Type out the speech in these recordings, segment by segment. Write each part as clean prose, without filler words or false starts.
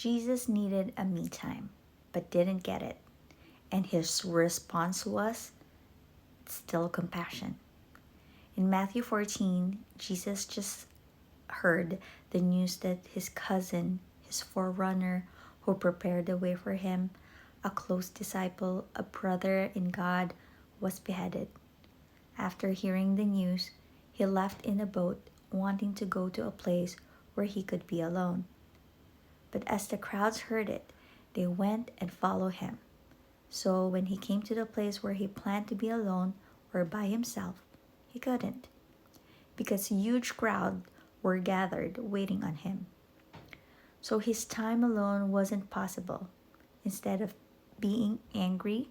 Jesus needed a me time, but didn't get it. And his response was still compassion. In Matthew 14, Jesus just heard the news that his cousin, his forerunner, who prepared the way for him, a close disciple, a brother in God, was beheaded. After hearing the news, he left in a boat, wanting to go to a place where he could be alone. But as the crowds heard it, they went and followed him. So when he came to the place where he planned to be alone or by himself, he couldn't, because a huge crowd were gathered waiting on him. So his time alone wasn't possible. Instead of being angry,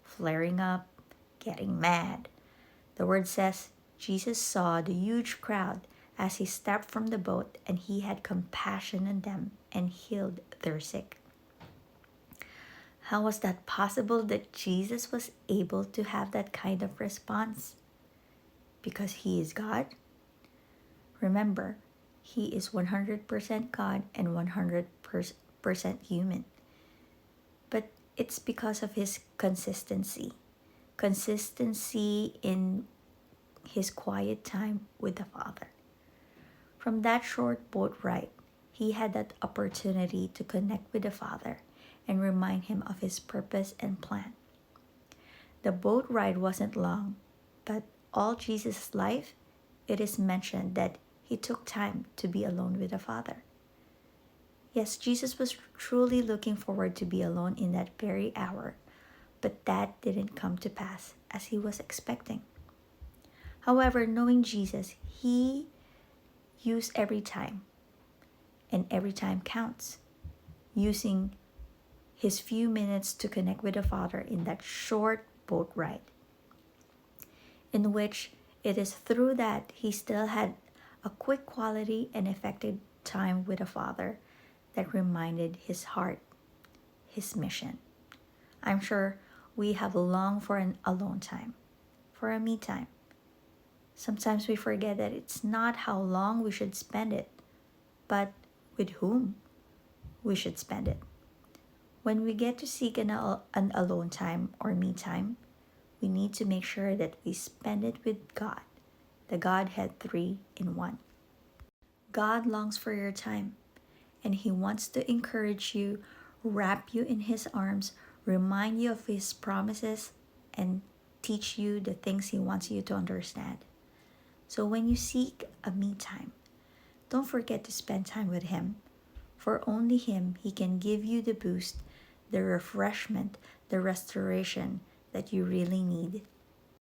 flaring up, getting mad, the word says Jesus saw the huge crowd as he stepped from the boat, and he had compassion on them and healed their sick. How was that possible that Jesus was able to have that kind of response? Because he is God? Remember, he is 100% God and 100% human. But it's because of his consistency. Consistency in his quiet time with the Father. From that short boat ride, he had that opportunity to connect with the Father and remind him of his purpose and plan. The boat ride wasn't long, but all Jesus' life, it is mentioned that he took time to be alone with the Father. Yes, Jesus was truly looking forward to be alone in that very hour, but that didn't come to pass as he was expecting. However, knowing Jesus, he used every time, and every time counts, using his few minutes to connect with the Father in that short boat ride, in which it is through that he still had a quick quality and effective time with the Father that reminded his heart, his mission. I'm sure we have longed for an alone time, for a me time. Sometimes we forget that it's not how long we should spend it, but with whom we should spend it. When we get to seek an alone time or me time, we need to make sure that we spend it with God, the Godhead 3 in 1. God longs for your time, and He wants to encourage you, wrap you in His arms, remind you of His promises, and teach you the things He wants you to understand. So when you seek a me time, don't forget to spend time with Him. For only Him, He can give you the boost, the refreshment, the restoration that you really need